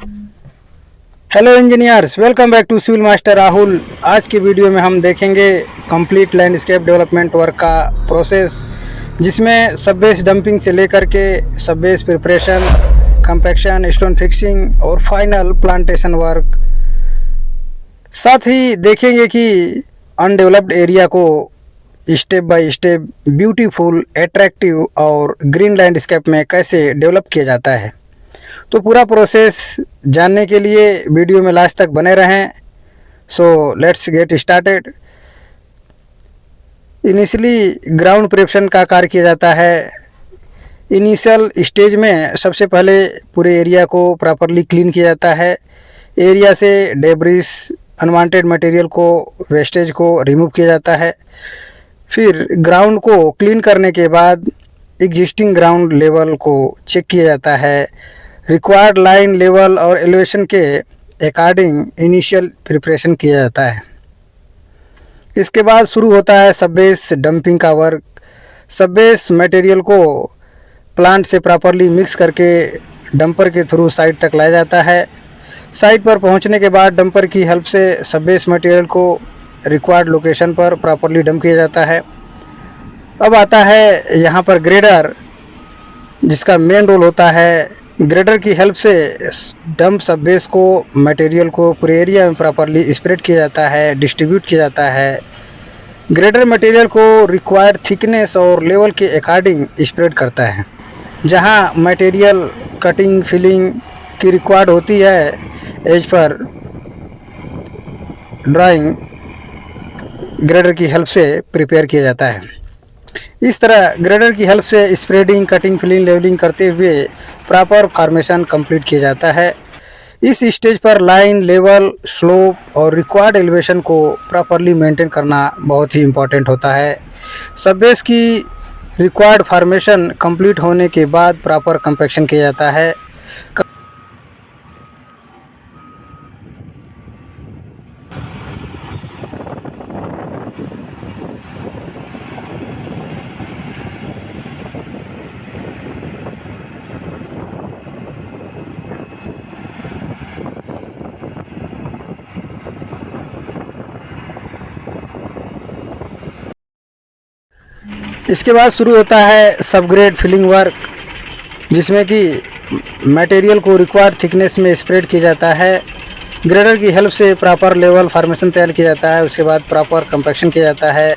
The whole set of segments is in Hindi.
Hello engineers, welcome back to civil master Rahul. आज की वीडियो में हम देखेंगे कंप्लीट लैंडस्केप डेवलपमेंट वर्क का प्रोसेस, जिसमें सब बेस डंपिंग से लेकर के sub base preparation, compaction, stone fixing और फाइनल प्लांटेशन वर्क। साथ ही देखेंगे कि अनडेवलप्ड एरिया को step by step beautiful, attractive और ग्रीन लैंडस्केप में कैसे डेवलप किया जाता है। तो पूरा प्रोसेस जानने के लिए वीडियो में लास्ट तक बने रहें। So let's get started. Initially ground preparation का कार्य किया जाता है। इनिशियल स्टेज में सबसे पहले पूरे एरिया को प्रॉपरली क्लीन किया जाता है। एरिया से डेब्रिस, अनवांटेड मटेरियल को, वेस्टेज को रिमूव किया जाता है। फिर ग्राउंड को क्लीन करने के बाद एग्जिस्टिंग ग्राउंड लेवल को चेक किया जाता है। रिक्वायर्ड लाइन, लेवल और एलिवेशन के अकॉर्डिंग इनिशियल प्रिपरेशन किया जाता है। इसके बाद शुरू होता है सब बेस डंपिंग का वर्क। सब बेस मटेरियल को प्लांट से प्रॉपरली मिक्स करके डंपर के थ्रू साइट तक लाया जाता है। साइट पर पहुंचने के बाद डंपर की हेल्प से सब बेस मटेरियल को रिक्वायर्ड लोकेशन पर प्रॉपरली डंप किया जाता है। अब आता है यहाँ पर ग्रेडर, जिसका मेन रोल होता है। ग्रेडर की हेल्प से डंप सब बेस को, मटेरियल को पूरे एरिया में प्रॉपरली स्प्रेड किया जाता है, डिस्ट्रीब्यूट किया जाता है। ग्रेडर मटेरियल को रिक्वायर्ड थिकनेस और लेवल के अकॉर्डिंग स्प्रेड करता है। जहां मटेरियल कटिंग, फिलिंग की रिक्वायर्ड होती है, एज पर ड्राइंग ग्रेडर की हेल्प से प्रिपेयर किया जाता है। इस तरह ग्रेडर की हेल्प से स्प्रेडिंग, कटिंग, फिलिंग, लेवलिंग करते हुए प्रॉपर फॉर्मेशन कंप्लीट किया जाता है। इस स्टेज पर लाइन, लेवल, स्लोप और रिक्वायर्ड एलिवेशन को प्रॉपरली मेंटेन करना बहुत ही इम्पोर्टेंट होता है। सब बेस की रिक्वायर्ड फॉर्मेशन कंप्लीट होने के बाद प्रॉपर कंपैक्शन किया जाता है। इसके बाद शुरू होता है सबग्रेड फिलिंग वर्क, जिसमें कि मटेरियल को रिक्वायर्ड थिकनेस में स्प्रेड किया जाता है। ग्रेडर की हेल्प से प्रॉपर लेवल फॉर्मेशन तैयार किया जाता है। उसके बाद प्रॉपर कंपैक्शन किया जाता है।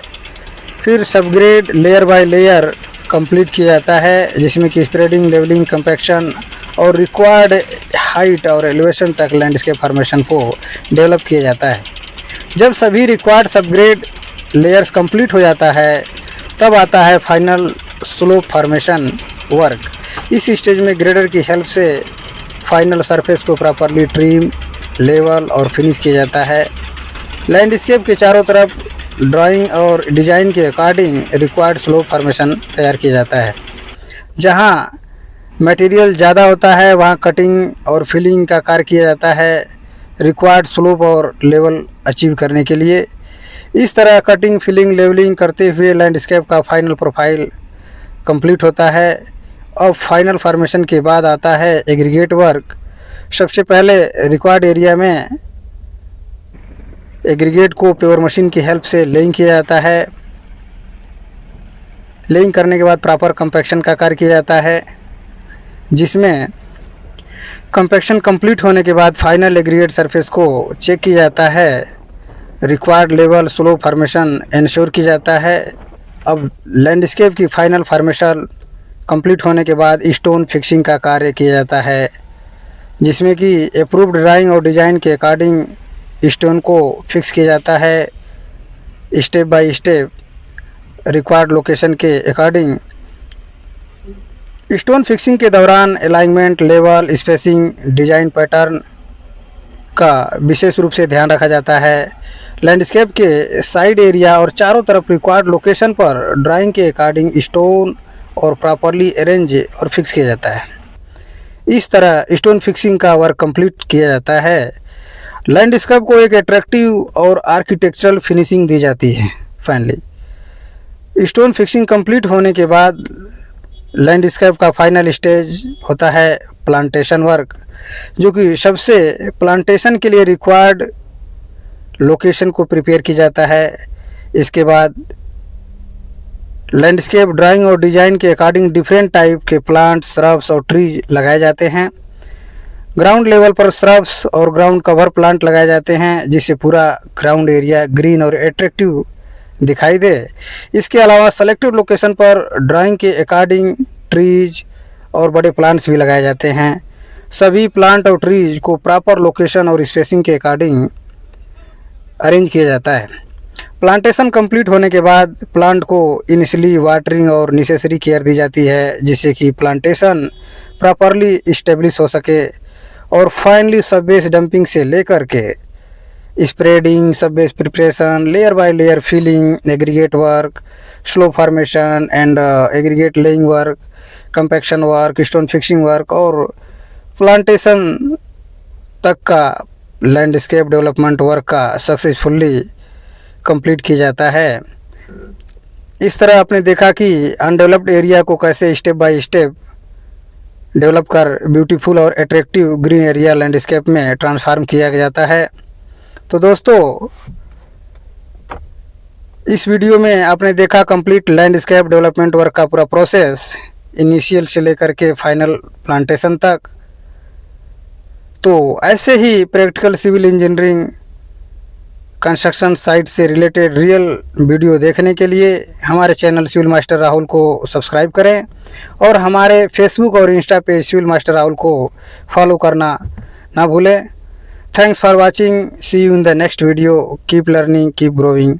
फिर subgrade layer by layer complete किया जाता है, जिसमें कि स्प्रेडिंग, लेवलिंग, कंपैक्शन और रिक्वायर्ड हाइट और एलिवेशन तक लैंडस्केप फॉर्मेशन को डेवलप किया जाता है। जब सभी रिक्वायर्ड सबग्रेड लेयर्स कंप्लीट हो जाता है, तब आता है फाइनल स्लोप फॉर्मेशन वर्क। इस स्टेज में ग्रेडर की हेल्प से फाइनल सरफेस को प्रॉपरली ट्रिम, लेवल और फिनिश किया जाता है। लैंडस्केप के चारों तरफ ड्राइंग और डिजाइन के अकॉर्डिंग रिक्वायर्ड स्लोप फॉर्मेशन तैयार किया जाता है। जहां मटेरियल ज़्यादा होता है, वहां कटिंग और फिलिंग का कार्य किया जाता है, रिक्वायर्ड स्लोप और लेवल अचीव करने के लिए। इस तरह कटिंग, फिलिंग, लेवलिंग करते हुए लैंडस्केप का फाइनल प्रोफाइल कंप्लीट होता है। और फाइनल फॉर्मेशन के बाद आता है एग्रीगेट वर्क। सबसे पहले रिक्वायर्ड एरिया में एग्रीगेट को पेवर मशीन की हेल्प से लेइंग किया जाता है। लेइंग करने के बाद प्रॉपर कंपैक्शन का कार्य किया जाता है, जिसमें कंपैक्शन कंप्लीट होने के बाद फाइनल एग्रीगेट सरफेस को चेक किया जाता है। Required level, slope formation ensure किया जाता है। अब लैंडस्केप की फाइनल फॉर्मेशन कंप्लीट होने के बाद स्टोन फिक्सिंग का कार्य किया जाता है, जिसमें कि अप्रूव्ड ड्राइंग और डिज़ाइन के अकॉर्डिंग स्टोन को फिक्स किया जाता है। Step by step required location के अकॉर्डिंग स्टोन फिक्सिंग के दौरान alignment, level, spacing, design pattern का विशेष रूप से ध्यान रखा जाता है। लैंडस्केप के साइड एरिया और चारों तरफ रिक्वायर्ड लोकेशन पर ड्राइंग के अकॉर्डिंग स्टोन और प्रॉपरली अरेंज और फिक्स किया जाता है। इस तरह स्टोन फिक्सिंग का वर्क कंप्लीट किया जाता है। लैंडस्केप को एक अट्रैक्टिव और आर्किटेक्चरल फिनिशिंग दी जाती है। फाइनली स्टोन फिक्सिंग कंप्लीट होने के बाद लैंडस्केप का फाइनल स्टेज होता है प्लांटेशन वर्क। जो कि सबसे प्लांटेशन के लिए रिक्वायर्ड लोकेशन को प्रिपेयर किया जाता है। इसके बाद लैंडस्केप ड्राइंग और डिज़ाइन के अकॉर्डिंग डिफरेंट टाइप के प्लांट्स, श्रब्स और ट्रीज लगाए जाते हैं। ग्राउंड लेवल पर श्रब्स और ग्राउंड कवर प्लांट लगाए जाते हैं जिससे पूरा ग्राउंड एरिया ग्रीन और एट्रैक्टिव दिखाई दे। इसके अलावा सेलेक्टेड लोकेशन पर ड्राइंग के अकॉर्डिंग ट्रीज और बड़े प्लांट्स भी लगाए जाते हैं। सभी प्लांट और ट्रीज को प्रॉपर लोकेशन और स्पेसिंग के अकॉर्डिंग अरेंज किया जाता है। प्लांटेशन कंप्लीट होने के बाद प्लांट को इनिशियली वाटरिंग और नेसेसरी केयर दी जाती है जिससे कि प्लांटेशन प्रॉपरली इस्टेब्लिश हो सके। और फाइनली सब बेस डंपिंग से लेकर के spreading, sub base preparation, layer by layer filling, aggregate work, slow formation and aggregate laying work, compaction work, stone fixing work और प्लांटेशन तक का लैंडस्केप डेवलपमेंट वर्क का सक्सेसफुली कंप्लीट किया जाता है। इस तरह आपने देखा कि अनडेवलप्ड एरिया को कैसे स्टेप बाय स्टेप डेवलप कर ब्यूटीफुल और एट्रैक्टिव ग्रीन एरिया लैंडस्केप में ट्रांसफॉर्म किया जाता है। तो दोस्तों, इस वीडियो में आपने देखा कंप्लीट लैंडस्केप डेवलपमेंट वर्क का पूरा प्रोसेस, इनिशियल से लेकर के फाइनल प्लांटेशन तक। तो ऐसे ही practical civil engineering construction site से रिलेटेड रियल वीडियो देखने के लिए हमारे चैनल सिविल मास्टर राहुल को सब्सक्राइब करें और हमारे फेसबुक और इंस्टा पे सिविल मास्टर राहुल को फॉलो करना ना भूलें। Thanks for watching, see you in the next video, keep learning, keep growing.